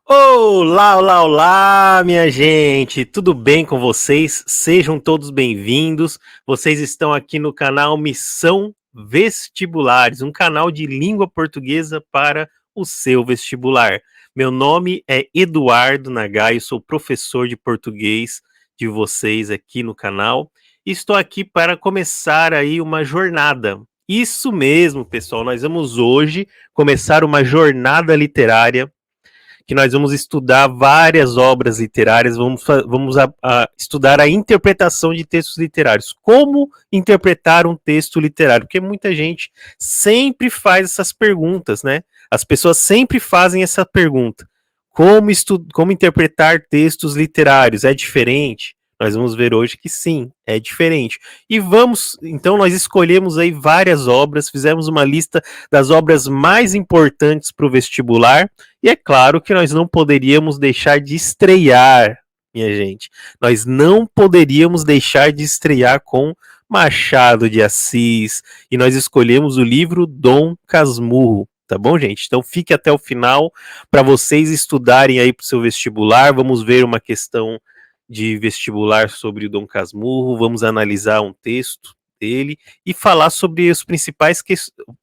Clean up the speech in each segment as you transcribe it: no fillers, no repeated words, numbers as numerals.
Olá, olá, olá, minha gente! Tudo bem com vocês? Sejam todos bem-vindos. Vocês estão aqui no canal Missão Vestibulares, um canal de língua portuguesa para o seu vestibular. Meu nome é Eduardo Nagai, eu sou professor de português de vocês aqui no canal. E estou aqui para começar aí uma jornada. Isso mesmo, pessoal, nós vamos hoje começar uma jornada literária que nós vamos estudar várias obras literárias, vamos estudar a interpretação de textos literários. Como interpretar um texto literário? Porque muita gente sempre faz essas perguntas, né? As pessoas sempre fazem essa pergunta. Como interpretar textos literários? É diferente? Nós vamos ver hoje que sim, é diferente. E então nós escolhemos aí várias obras, fizemos uma lista das obras mais importantes para o vestibular, e é claro que nós não poderíamos deixar de estrear, minha gente. Nós não poderíamos deixar de estrear com Machado de Assis, e nós escolhemos o livro Dom Casmurro. Tá bom, gente? Então fique até o final para vocês estudarem aí para o seu vestibular. Vamos ver uma questão de vestibular sobre o Dom Casmurro, vamos analisar um texto dele e falar sobre os principais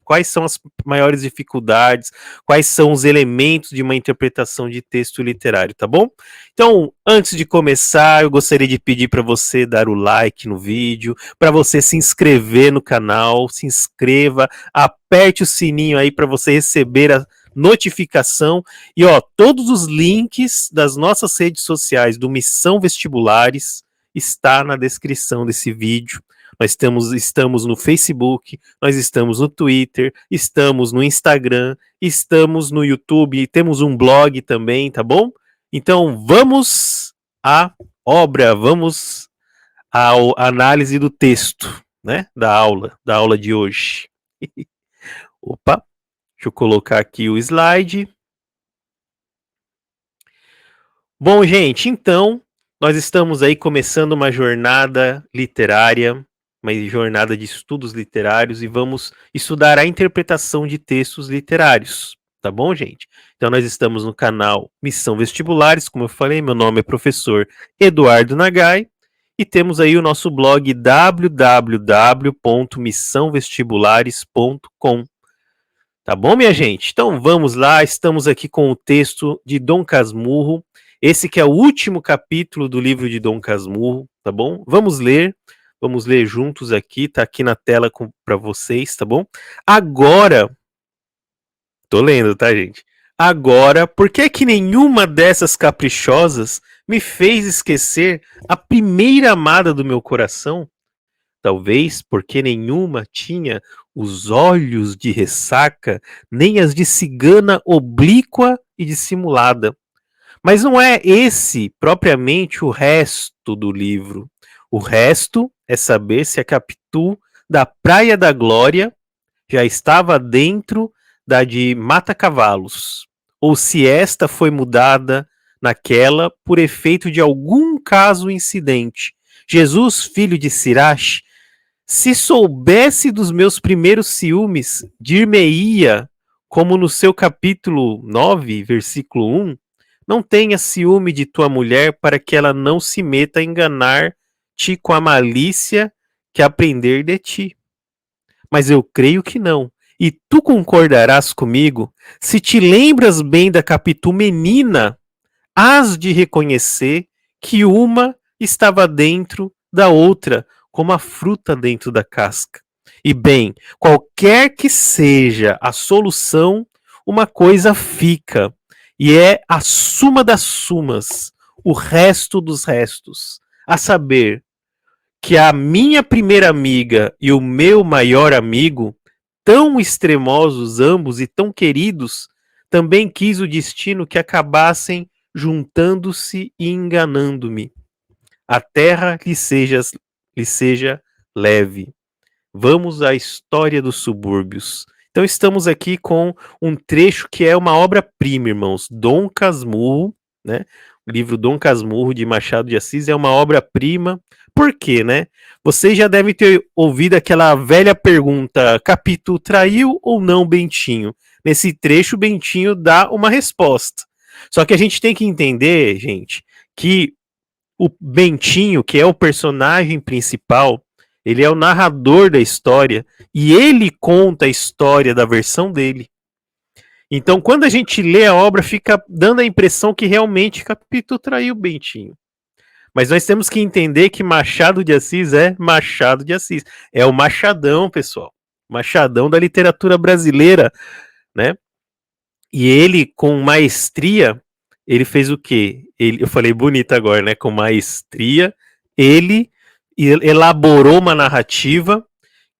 quais são as maiores dificuldades, quais são os elementos de uma interpretação de texto literário, tá bom? Então, antes de começar, eu gostaria de pedir para você dar o like no vídeo, para você se inscrever no canal, se inscreva, aperte o sininho aí para você receber a notificação e todos os links das nossas redes sociais do Missão Vestibulares está na descrição desse vídeo. Nós estamos no Facebook, nós estamos no Twitter, estamos no Instagram, estamos no YouTube, temos um blog também, tá bom? Então vamos à obra, vamos à análise do texto, né? Da aula de hoje. Opa! Deixa eu colocar aqui o slide. Bom, gente, então, nós estamos aí começando uma jornada literária, uma jornada de estudos literários e vamos estudar a interpretação de textos literários, tá bom, gente? Então, nós estamos no canal Missão Vestibulares, como eu falei, meu nome é professor Eduardo Nagai e temos aí o nosso blog www.missãovestibulares.com. Tá bom, minha gente? Então vamos lá, estamos aqui com o texto de Dom Casmurro, esse que é o último capítulo do livro de Dom Casmurro, tá bom? Vamos ler juntos aqui, tá aqui na tela para vocês, tá bom? Agora, tô lendo, tá, gente? Agora, por que que nenhuma dessas caprichosas me fez esquecer a primeira amada do meu coração? Talvez porque nenhuma tinha os olhos de ressaca, nem as de cigana oblíqua e dissimulada. Mas não é esse propriamente o resto do livro. O resto é saber se a Capitu da Praia da Glória já estava dentro da de Mata Cavalos, ou se esta foi mudada naquela por efeito de algum caso incidente. Jesus, filho de Sirache, se soubesse dos meus primeiros ciúmes, dir-me-ia, como no seu capítulo 9, versículo 1, não tenha ciúme de tua mulher para que ela não se meta a enganar-te com a malícia que aprender de ti. Mas eu creio que não, e tu concordarás comigo, se te lembras bem da Capitu menina, hás de reconhecer que uma estava dentro da outra, como a fruta dentro da casca. E bem, qualquer que seja a solução, uma coisa fica, e é a suma das sumas, o resto dos restos, a saber, que a minha primeira amiga e o meu maior amigo, tão extremosos ambos e tão queridos, também quis o destino que acabassem juntando-se e enganando-me. A terra lhe seja leve. Vamos à história dos subúrbios. Então estamos aqui com um trecho que é uma obra-prima, irmãos. Dom Casmurro, né? O livro Dom Casmurro de Machado de Assis é uma obra-prima. Por quê, né? Vocês já devem ter ouvido aquela velha pergunta: Capitu traiu ou não Bentinho? Nesse trecho, Bentinho dá uma resposta. Só que a gente tem que entender, gente, que o Bentinho, que é o personagem principal, ele é o narrador da história e ele conta a história da versão dele. Então, quando a gente lê a obra, fica dando a impressão que realmente Capitu traiu o Bentinho. Mas nós temos que entender que Machado de Assis é Machado de Assis. É o Machadão, pessoal. Machadão da literatura brasileira, né? E ele, com maestria, ele fez o quê? Eu falei bonito agora, né? Com maestria, ele elaborou uma narrativa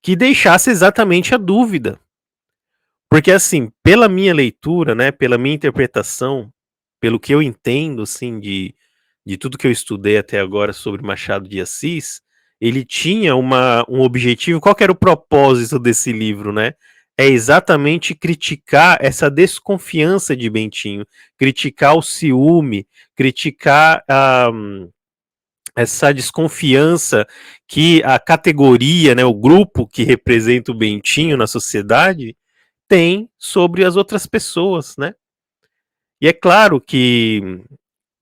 que deixasse exatamente a dúvida. Porque, assim, pela minha leitura, né? Pela minha interpretação, pelo que eu entendo, assim, de tudo que eu estudei até agora sobre Machado de Assis, ele tinha um objetivo. Qual que era o propósito desse livro, né? É exatamente criticar essa desconfiança de Bentinho, criticar o ciúme, criticar essa desconfiança que a categoria, né, o grupo que representa o Bentinho na sociedade tem sobre as outras pessoas, né? E é claro que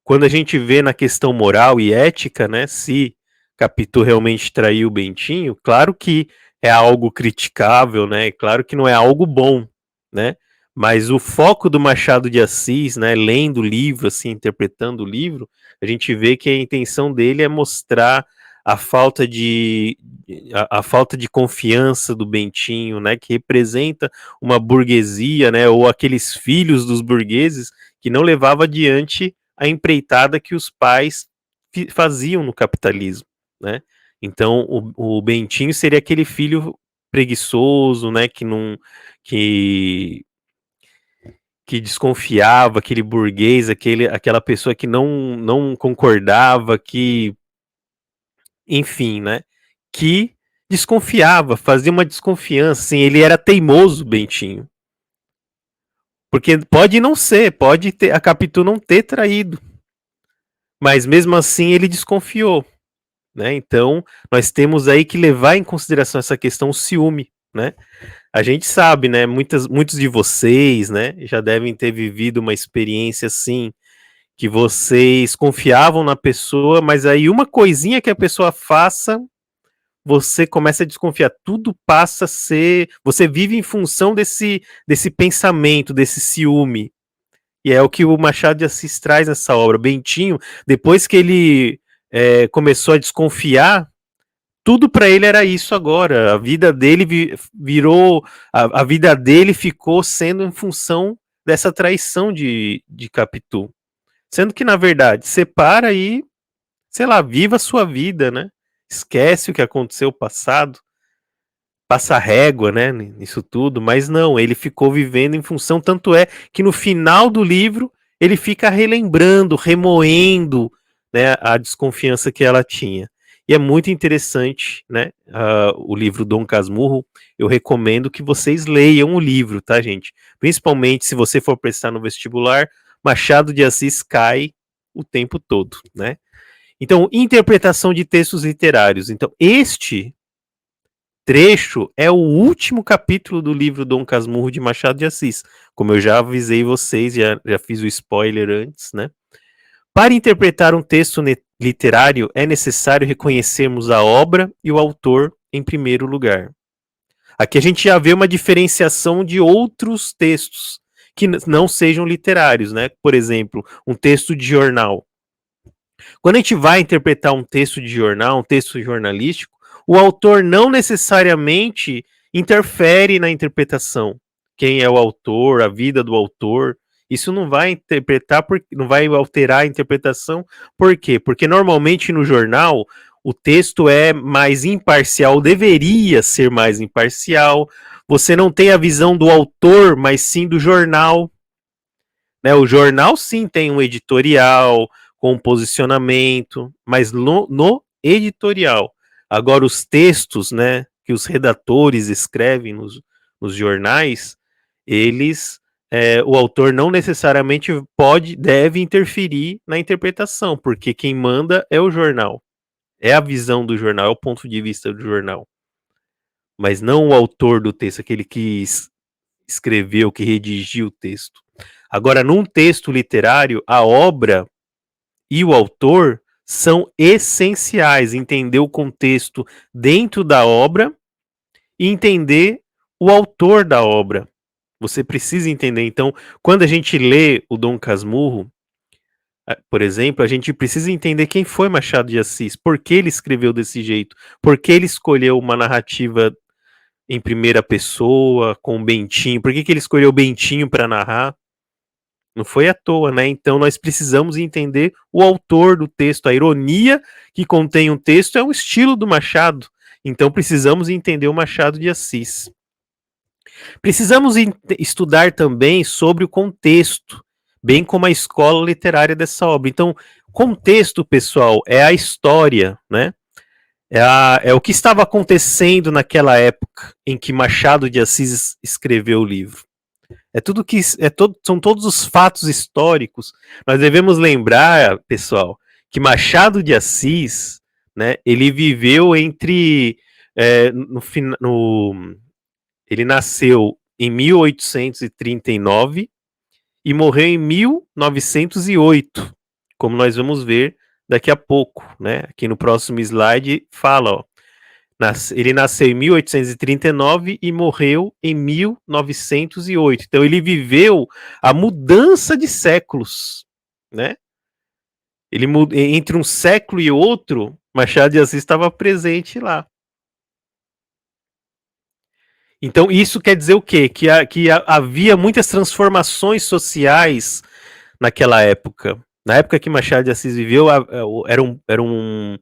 quando a gente vê na questão moral e ética, né, se Capitu realmente traiu o Bentinho, claro que é algo criticável, né? Claro que não é algo bom, né? Mas o foco do Machado de Assis, né, lendo o livro, assim, interpretando o livro, a gente vê que a intenção dele é mostrar a falta de a falta de confiança do Bentinho, né, que representa uma burguesia, né, ou aqueles filhos dos burgueses que não levava adiante a empreitada que os pais faziam no capitalismo, né? Então o Bentinho seria aquele filho preguiçoso, né, que que desconfiava, aquele burguês, aquela pessoa que não concordava, que, enfim, né, que desconfiava, fazia uma desconfiança, assim, ele era teimoso, Bentinho. Porque pode não ser, pode ter, a Capitu não ter traído, mas mesmo assim ele desconfiou, né? Então, nós temos aí que levar em consideração essa questão o ciúme, né? A gente sabe, né? Muitos de vocês, né, já devem ter vivido uma experiência assim, que vocês confiavam na pessoa, mas aí uma coisinha que a pessoa faça, você começa a desconfiar. Tudo passa a ser. Você vive em função desse pensamento, desse ciúme. E é o que o Machado de Assis traz nessa obra. Bentinho, depois que ele começou a desconfiar, tudo para ele era isso agora. A vida dele virou. A vida dele ficou sendo em função dessa traição de Capitu. Sendo que, na verdade, separa e, sei lá, viva a sua vida, né? Esquece o que aconteceu no passado, passa régua, né, nisso tudo, mas não, ele ficou vivendo em função, tanto é que no final do livro ele fica relembrando, remoendo, né, a desconfiança que ela tinha. E é muito interessante, né, o livro Dom Casmurro, eu recomendo que vocês leiam o livro, tá, gente? Principalmente se você for prestar no vestibular, Machado de Assis cai o tempo todo, né? Então, interpretação de textos literários. Então, este trecho é o último capítulo do livro Dom Casmurro de Machado de Assis. Como eu já avisei vocês, já fiz o spoiler antes, né? Para interpretar um texto literário, é necessário reconhecermos a obra e o autor em primeiro lugar. Aqui a gente já vê uma diferenciação de outros textos que não sejam literários, né? Por exemplo, um texto de jornal. Quando a gente vai interpretar um texto de jornal, um texto jornalístico, o autor não necessariamente interfere na interpretação. Quem é o autor, a vida do autor, isso não vai interpretar, não vai alterar a interpretação. Por quê? Porque normalmente no jornal o texto é mais imparcial, deveria ser mais imparcial. Você não tem a visão do autor, mas sim do jornal. Né? O jornal sim tem um editorial, com um posicionamento, mas no editorial. Agora, os textos, né, que os redatores escrevem nos jornais, eles, o autor não necessariamente deve interferir na interpretação, porque quem manda é o jornal, é a visão do jornal, é o ponto de vista do jornal, mas não o autor do texto, aquele que escreveu, que redigiu o texto. Agora, num texto literário, a obra e o autor são essenciais. Entender o contexto dentro da obra e entender o autor da obra. Você precisa entender. Então, quando a gente lê o Dom Casmurro, por exemplo, a gente precisa entender quem foi Machado de Assis, por que ele escreveu desse jeito, por que ele escolheu uma narrativa em primeira pessoa, com o Bentinho, por que ele escolheu o Bentinho para narrar. Não foi à toa, né? Então nós precisamos entender o autor do texto. A ironia que contém um texto é o estilo do Machado. Então precisamos entender o Machado de Assis. Precisamos estudar também sobre o contexto, bem como a escola literária dessa obra. Então, contexto, pessoal, é a história, né? É o que estava acontecendo naquela época em que Machado de Assis escreveu o livro. São todos os fatos históricos. Nós devemos lembrar, pessoal, que Machado de Assis, né, ele viveu entre ele nasceu em 1839 e morreu em 1908, como nós vamos ver daqui a pouco, né? Aqui no próximo slide fala, ó, ele nasceu em 1839 e morreu em 1908. Então ele viveu a mudança de séculos, né? Entre um século e outro, Machado de Assis estava presente lá. Então isso quer dizer o quê? Que havia muitas transformações sociais naquela época. Na época que Machado de Assis viveu, era um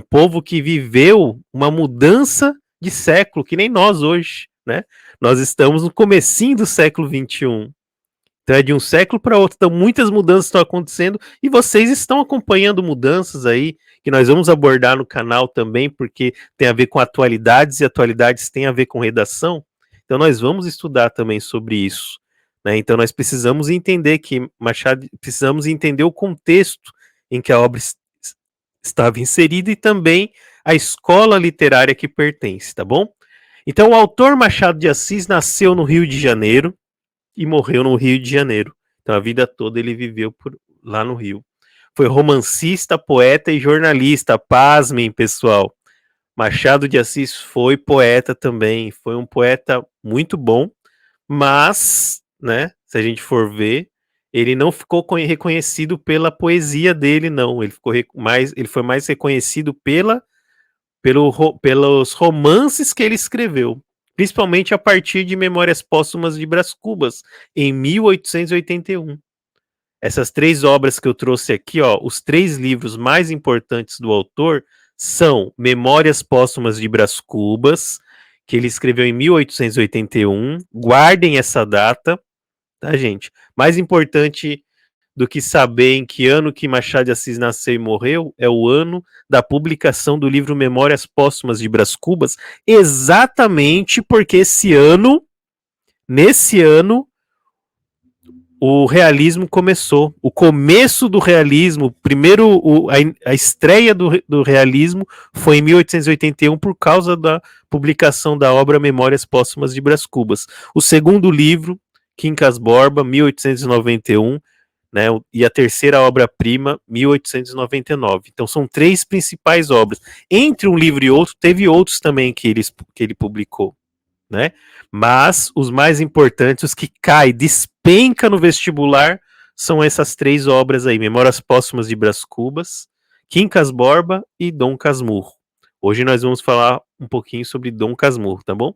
povo que viveu uma mudança de século, que nem nós hoje, né? Nós estamos no comecinho do século XXI. Então é de um século para outro. Então muitas mudanças estão acontecendo e vocês estão acompanhando mudanças aí que nós vamos abordar no canal também, porque tem a ver com atualidades e atualidades têm a ver com redação. Então nós vamos estudar também sobre isso. Né? Então nós precisamos entender que Machado, precisamos entender o contexto em que a obra estava inserida e também a escola literária que pertence, tá bom? Então o autor Machado de Assis nasceu no Rio de Janeiro e morreu no Rio de Janeiro. Então a vida toda ele viveu lá no Rio. Foi romancista, poeta e jornalista. Pasmem, pessoal. Machado de Assis foi poeta também. Foi um poeta muito bom, mas, né, se a gente for ver, ele não ficou reconhecido pela poesia dele, não. Ele foi mais reconhecido pelos romances que ele escreveu, principalmente a partir de Memórias Póstumas de Brás Cubas, em 1881. Essas três obras que eu trouxe aqui, ó, os três livros mais importantes do autor são Memórias Póstumas de Brás Cubas, que ele escreveu em 1881. Guardem essa data, tá, gente? Mais importante do que saber em que ano que Machado de Assis nasceu e morreu é o ano da publicação do livro Memórias Póstumas de Brás Cubas, exatamente porque nesse ano, o realismo começou. O começo do realismo, primeiro a estreia do realismo foi em 1881 por causa da publicação da obra Memórias Póstumas de Brás Cubas. O segundo livro, Quincas Borba, 1891, né, e a terceira obra-prima, 1899. Então são três principais obras. Entre um livro e outro, teve outros também que ele publicou. Né? Mas os mais importantes, os que despenca no vestibular, são essas três obras aí: Memórias Póstumas de Brás Cubas, Quincas Borba e Dom Casmurro. Hoje nós vamos falar um pouquinho sobre Dom Casmurro, tá bom?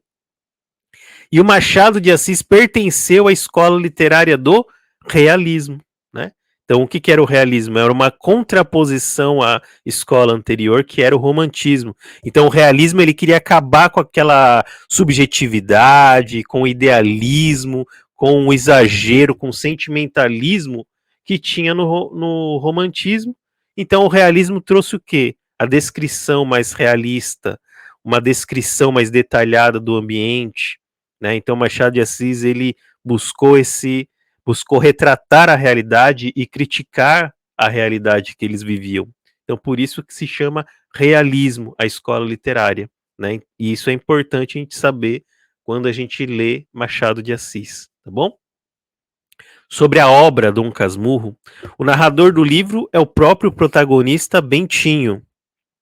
E o Machado de Assis pertenceu à escola literária do realismo, né? Então, o que era o realismo? Era uma contraposição à escola anterior, que era o romantismo. Então, o realismo ele queria acabar com aquela subjetividade, com o idealismo, com o exagero, com o sentimentalismo que tinha no romantismo. Então, o realismo trouxe o quê? A descrição mais realista, uma descrição mais detalhada do ambiente. Né? Então, Machado de Assis ele buscou retratar a realidade e criticar a realidade que eles viviam. Então, por isso que se chama realismo, a escola literária. Né? E isso é importante a gente saber quando a gente lê Machado de Assis, tá bom? sobre a obra Dom Casmurro, o narrador do livro é o próprio protagonista Bentinho,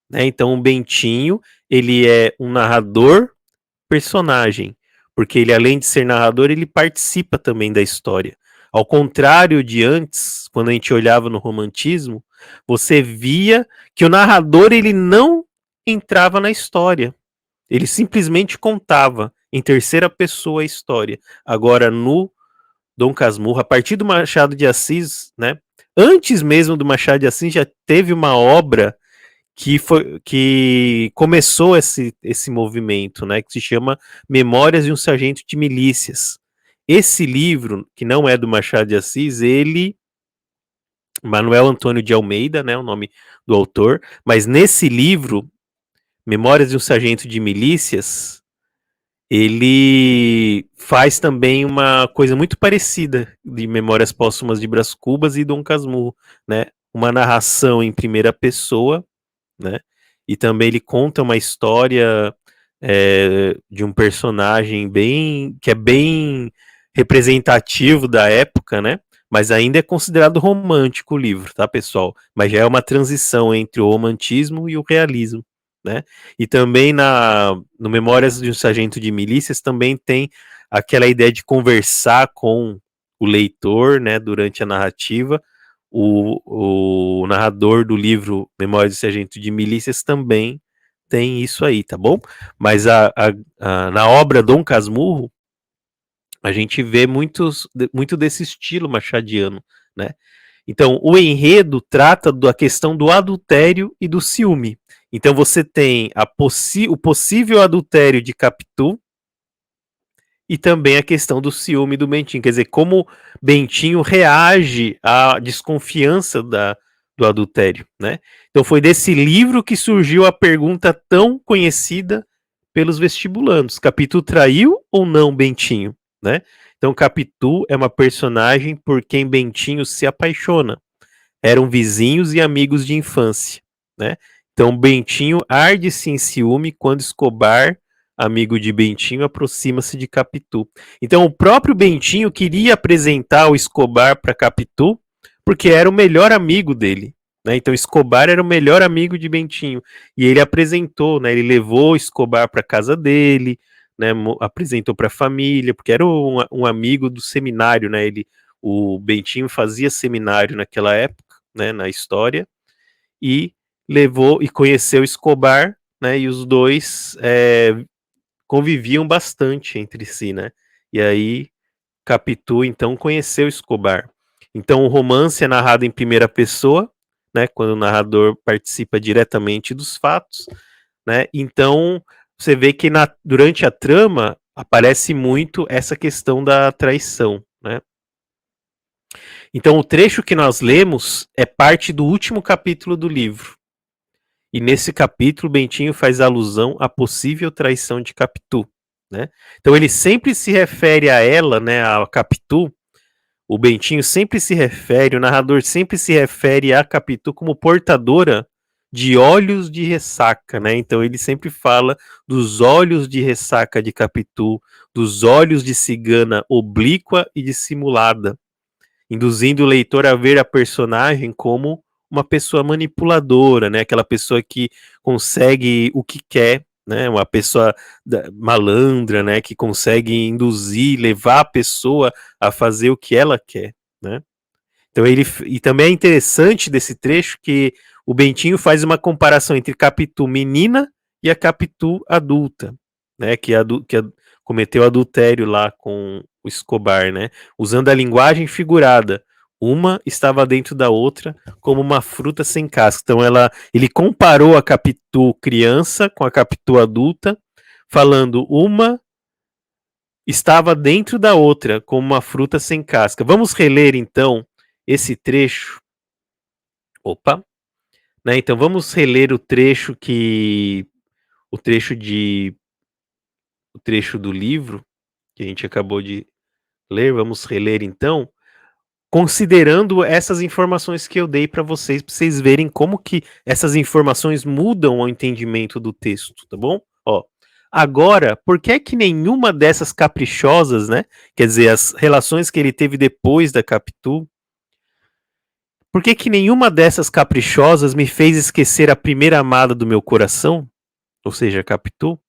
né? Então o Bentinho, ele é um narrador personagem, porque ele, além de ser narrador, ele participa também da história. Ao contrário de antes, quando a gente olhava no romantismo, você via que o narrador ele não entrava na história. Ele simplesmente contava em terceira pessoa a história. Agora, no Dom Casmurro, a partir do Machado de Assis, né? Antes mesmo do Machado de Assis, já teve uma obra que começou esse movimento, né, que se chama Memórias de um Sargento de Milícias. Esse livro, que não é do Machado de Assis, Manuel Antônio de Almeida, né, o nome do autor, mas nesse livro, Memórias de um Sargento de Milícias, ele faz também uma coisa muito parecida de Memórias Póstumas de Brás Cubas e Dom Casmurro, né, uma narração em primeira pessoa, né? E também ele conta uma história de um personagem que é bem representativo da época, né? Mas ainda é considerado romântico o livro, tá, pessoal? Mas já é uma transição entre o romantismo e o realismo, né? E também no Memórias de um Sargento de Milícias também tem aquela ideia de conversar com o leitor, né, durante a narrativa. O narrador do livro Memórias do Sargento de Milícias também tem isso aí, tá bom? Mas na obra Dom Casmurro, a gente vê muito desse estilo machadiano, né? Então, o enredo trata da questão do adultério e do ciúme. Então, você tem o possível adultério de Capitu, e também a questão do ciúme do Bentinho, quer dizer, como Bentinho reage à desconfiança do adultério, né? Então foi desse livro que surgiu a pergunta tão conhecida pelos vestibulandos: Capitu traiu ou não Bentinho, né? Então Capitu é uma personagem por quem Bentinho se apaixona. Eram vizinhos e amigos de infância, né? Então Bentinho arde-se em ciúme quando Escobar, amigo de Bentinho, aproxima-se de Capitu. Então o próprio Bentinho queria apresentar o Escobar para Capitu, porque era o melhor amigo dele, né? Então Escobar era o melhor amigo de Bentinho e ele apresentou, né? Ele levou Escobar para casa dele, né? Apresentou para a família, porque era um amigo do seminário, né? O Bentinho fazia seminário naquela época, né? Na história, e levou e conheceu Escobar, né? E os dois conviviam bastante entre si, né? E aí Capitu então conheceu Escobar. Então o romance é narrado em primeira pessoa, né? Quando o narrador participa diretamente dos fatos, né? Então você vê que durante a trama aparece muito essa questão da traição, né? Então o trecho que nós lemos é parte do último capítulo do livro. E nesse capítulo, Bentinho faz alusão à possível traição de Capitu, né? Então ele sempre se refere a ela, né, a Capitu. O Bentinho sempre se refere, o narrador sempre se refere a Capitu como portadora de olhos de ressaca, né? Então ele sempre fala dos olhos de ressaca de Capitu, dos olhos de cigana oblíqua e dissimulada, induzindo o leitor a ver a personagem como uma pessoa manipuladora, né? Aquela pessoa que consegue o que quer, né? Uma pessoa malandra, né? Que consegue induzir, levar a pessoa a fazer o que ela quer, né? Então e também é interessante desse trecho que o Bentinho faz uma comparação entre Capitu menina e a Capitu adulta, né? Que cometeu adultério lá com o Escobar, né? Usando a linguagem figurada. Uma estava dentro da outra como uma fruta sem casca. Então ele comparou a Capitu criança com a Capitu adulta, falando uma estava dentro da outra como uma fruta sem casca. Vamos reler então esse trecho. Opa, né? Então vamos reler o trecho do livro que a gente acabou de ler. Vamos reler então, considerando essas informações que eu dei para vocês verem como que essas informações mudam o entendimento do texto, tá bom? Ó, Agora, por que é que nenhuma dessas caprichosas, né? Quer dizer, as relações que ele teve depois da Capitu, por que que nenhuma dessas caprichosas me fez esquecer a primeira amada do meu coração? Ou seja, a Capitu?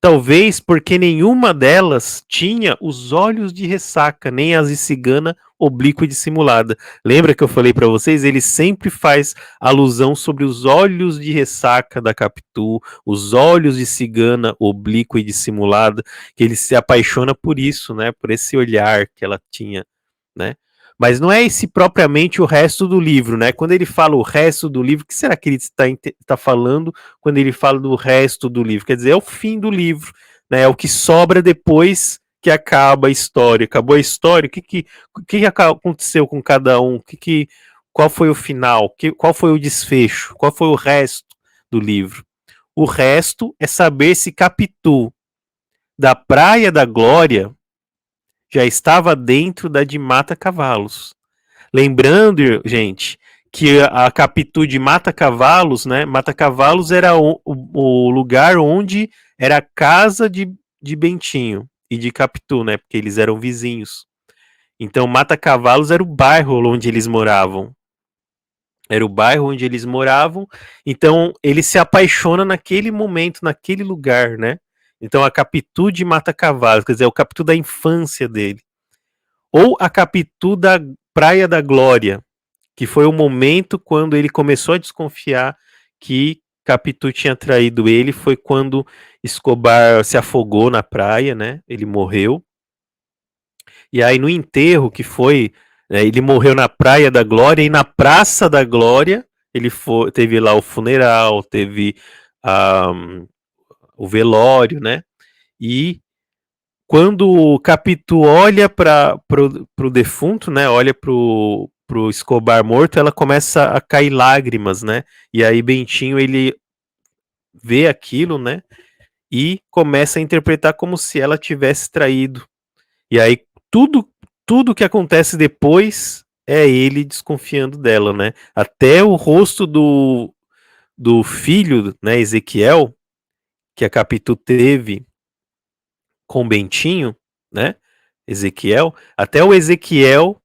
Talvez porque nenhuma delas tinha os olhos de ressaca, nem as de cigana oblíqua e dissimulada. Lembra que eu falei para vocês? Ele sempre faz alusão sobre os olhos de ressaca da Capitu, os olhos de cigana oblíqua e dissimulada, que ele se apaixona por isso, né? Por esse olhar que ela tinha, né? Mas não é esse propriamente o resto do livro, né? Quando ele fala o resto do livro, o que será que ele está falando quando ele fala do resto do livro? Quer dizer, é o fim do livro, né? É o que sobra depois que acaba a história. Acabou a história, o que aconteceu com cada um? Qual foi o final? Qual foi o desfecho? Qual foi o resto do livro? O resto é saber se Capitu, da Praia da Glória, já estava dentro da de Mata Cavalos. Lembrando, gente, que a Capitu de Mata Cavalos, né? Mata Cavalos era o lugar onde era a casa de Bentinho e de Capitu, né? Porque eles eram vizinhos. Então, Mata Cavalos era o bairro onde eles moravam. Era o bairro onde eles moravam. Então, ele se apaixona naquele momento, naquele lugar, né? Então, a Capitu de Mata Cavalos, quer dizer, o Capitu da infância dele. Ou a Capitu da Praia da Glória, que foi o momento quando ele começou a desconfiar que Capitu tinha traído ele, foi quando Escobar se afogou na praia, né? Ele morreu. E aí no enterro que foi, né, ele morreu na Praia da Glória e na Praça da Glória teve lá o funeral, teve o velório, né? E quando o Capitu olha para o defunto, né? Olha pro Escobar morto, ela começa a cair lágrimas, né? E aí Bentinho ele vê aquilo, né? E começa a interpretar como se ela tivesse traído. E aí tudo tudo que acontece depois é ele desconfiando dela, né? Até o rosto do filho, né, Ezequiel, que a Capitu teve com Bentinho, né? Ezequiel, até o Ezequiel,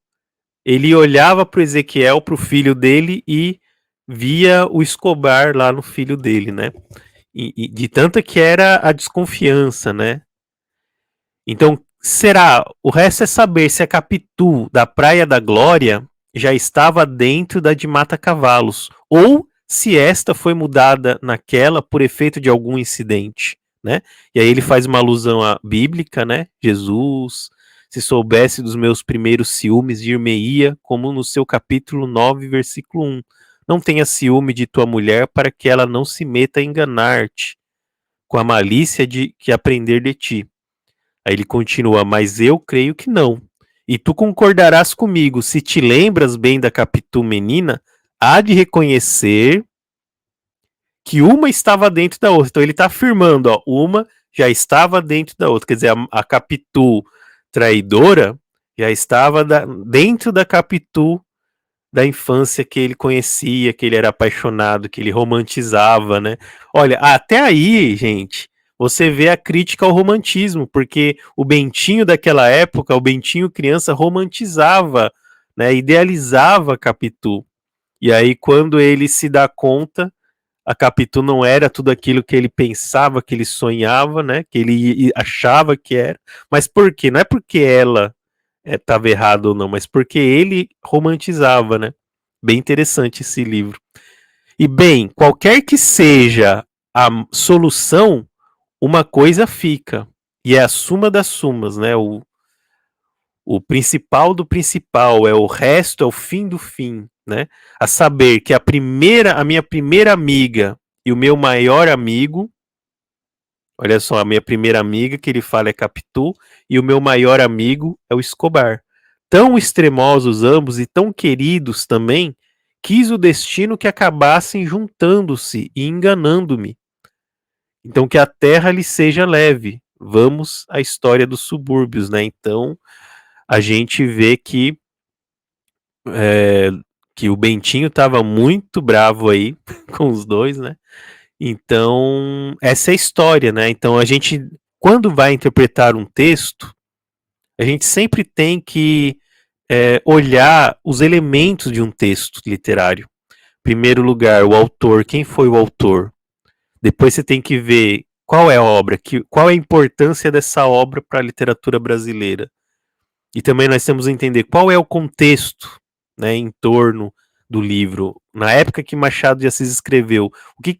ele olhava para o Ezequiel, para o filho dele e via o Escobar lá no filho dele, né? E de tanta que era a desconfiança, né? Então, será? O resto é saber se a Capitu da Praia da Glória já estava dentro da de Mata Cavalos ou se esta foi mudada naquela por efeito de algum incidente, né? E aí ele faz uma alusão à bíblica, né? Jesus, se soubesse dos meus primeiros ciúmes, dir-me-ia, como no seu capítulo 9, versículo 1. Não tenha ciúme de tua mulher para que ela não se meta a enganar-te com a malícia de que aprender de ti. Aí ele continua, mas eu creio que não. E tu concordarás comigo, se te lembras bem da Capitu menina, há de reconhecer que uma estava dentro da outra. Então ele está afirmando, ó, uma já estava dentro da outra. Quer dizer, a Capitu traidora já estava dentro da Capitu da infância que ele conhecia, que ele era apaixonado, que ele romantizava, né? Olha, até aí, gente, você vê a crítica ao romantismo, porque o Bentinho daquela época, o Bentinho criança, romantizava, né? Idealizava a Capitu. E aí, quando ele se dá conta, a Capitu não era tudo aquilo que ele pensava, que ele sonhava, né? Que ele achava que era. Mas por quê? Não é porque ela estava errado ou não, mas porque ele romantizava, né? Bem interessante esse livro. E bem, qualquer que seja a solução, uma coisa fica. E é a suma das sumas, né? O principal do principal, é o resto, é o fim do fim, né? A saber que a minha primeira amiga e o meu maior amigo, olha só, a minha primeira amiga que ele fala é Capitu e o meu maior amigo é o Escobar. Tão extremosos ambos e tão queridos também, quis o destino que acabassem juntando-se e enganando-me. Então que a terra lhe seja leve. Vamos à história dos subúrbios, né? Então a gente vê que o Bentinho estava muito bravo aí com os dois, né? Então, essa é a história, né? Então, a gente, quando vai interpretar um texto, a gente sempre tem que olhar os elementos de um texto literário. Em primeiro lugar, o autor, quem foi o autor? Depois você tem que ver qual é a obra, qual é a importância dessa obra para a literatura brasileira. E também nós temos que entender qual é o contexto, né, em torno do livro. Na época que Machado de Assis escreveu,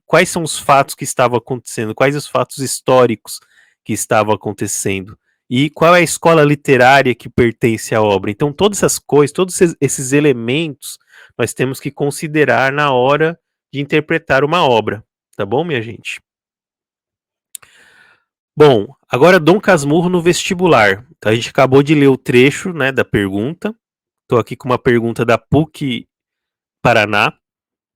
quais são os fatos que estavam acontecendo, quais os fatos históricos que estavam acontecendo, e qual é a escola literária que pertence à obra. Então, todas essas coisas, todos esses elementos, nós temos que considerar na hora de interpretar uma obra. Tá bom, minha gente? Bom, agora Dom Casmurro no vestibular. Então, a gente acabou de ler o trecho, né, da pergunta. Estou aqui com uma pergunta da PUC Paraná,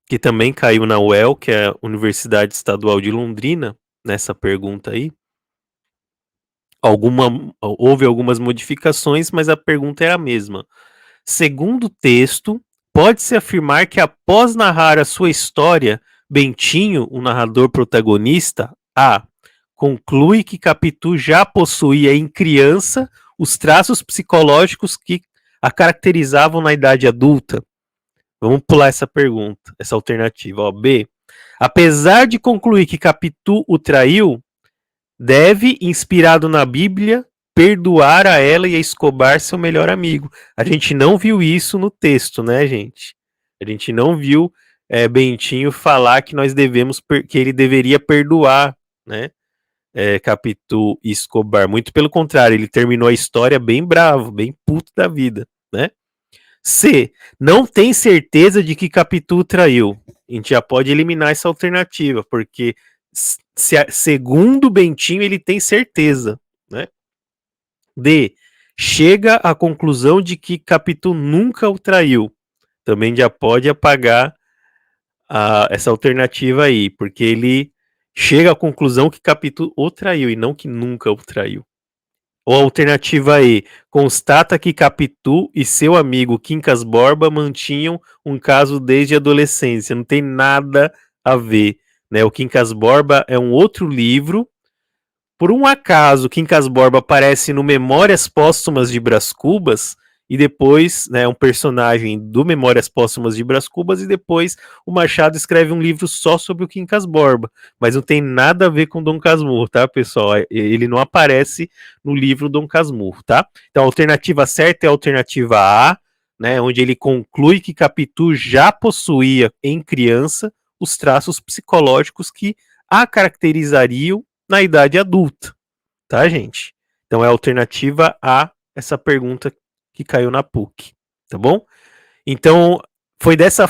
que também caiu na UEL, que é a Universidade Estadual de Londrina, nessa pergunta aí. Houve algumas modificações, mas a pergunta é a mesma. Segundo o texto, pode-se afirmar que após narrar a sua história, Bentinho, o narrador protagonista, conclui que Capitu já possuía em criança os traços psicológicos que a caracterizavam na idade adulta. Vamos pular essa pergunta, essa alternativa. B. Apesar de concluir que Capitu o traiu, deve, inspirado na Bíblia, perdoar a ela e a Escobar, seu melhor amigo. A gente não viu isso no texto, né, gente? A gente não viu Bentinho falar que que ele deveria perdoar, né? Capitu e Escobar. Muito pelo contrário, ele terminou a história bem bravo, bem puto da vida, né? C. Não tem certeza de que Capitu traiu. A gente já pode eliminar essa alternativa, porque segundo Bentinho, ele tem certeza, né? D. Chega à conclusão de que Capitu nunca o traiu. Também já pode apagar essa alternativa aí, porque ele chega à conclusão que Capitu o traiu e não que nunca o traiu. Ou alternativa E, constata que Capitu e seu amigo Quincas Borba mantinham um caso desde a adolescência. Não tem nada a ver, né? O Quincas Borba é um outro livro. Por um acaso, Quincas Borba aparece no Memórias Póstumas de Brás Cubas, e depois, né, um personagem do Memórias Póstumas de Brás Cubas, e depois o Machado escreve um livro só sobre o Quincas Borba, mas não tem nada a ver com Dom Casmurro, tá, pessoal? Ele não aparece no livro Dom Casmurro, tá? Então a alternativa certa é a alternativa A, né, onde ele conclui que Capitu já possuía em criança os traços psicológicos que a caracterizariam na idade adulta, tá, gente? Então é a alternativa A essa pergunta que caiu na PUC, tá bom? Então, foi dessa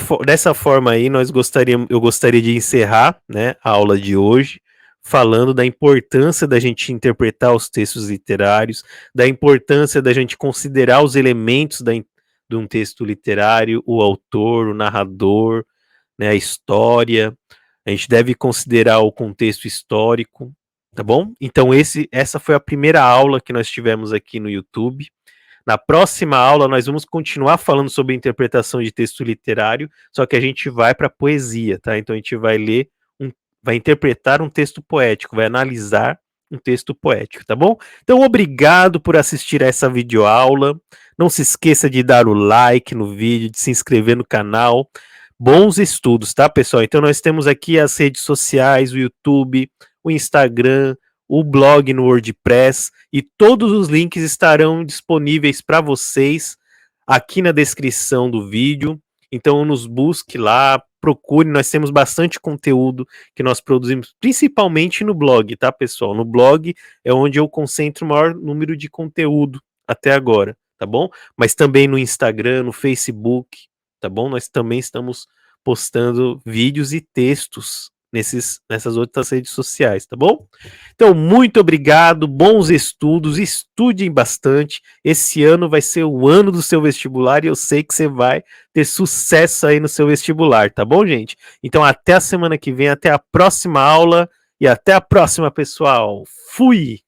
forma aí, eu gostaria de encerrar, né, a aula de hoje, falando da importância da gente interpretar os textos literários, da importância da gente considerar os elementos de um texto literário, o autor, o narrador, né, a história. A gente deve considerar o contexto histórico, tá bom? Então essa foi a primeira aula que nós tivemos aqui no YouTube. Na próxima aula nós vamos continuar falando sobre interpretação de texto literário, só que a gente vai para poesia, tá? Então a gente vai vai interpretar um texto poético, vai analisar um texto poético, tá bom? Então obrigado por assistir a essa videoaula. Não se esqueça de dar o like no vídeo, de se inscrever no canal. Bons estudos, tá, pessoal? Então nós temos aqui as redes sociais, o YouTube, o Instagram, o blog no WordPress, e todos os links estarão disponíveis para vocês aqui na descrição do vídeo. Então nos busque lá, procure, nós temos bastante conteúdo que nós produzimos, principalmente no blog, tá, pessoal? No blog é onde eu concentro o maior número de conteúdo até agora, tá bom? Mas também no Instagram, no Facebook, tá bom? Nós também estamos postando vídeos e textos nessas outras redes sociais, tá bom? Então, muito obrigado, bons estudos, estudem bastante. Esse ano vai ser o ano do seu vestibular e eu sei que você vai ter sucesso aí no seu vestibular, tá bom, gente? Então, até a semana que vem, até a próxima aula e até a próxima, pessoal. Fui!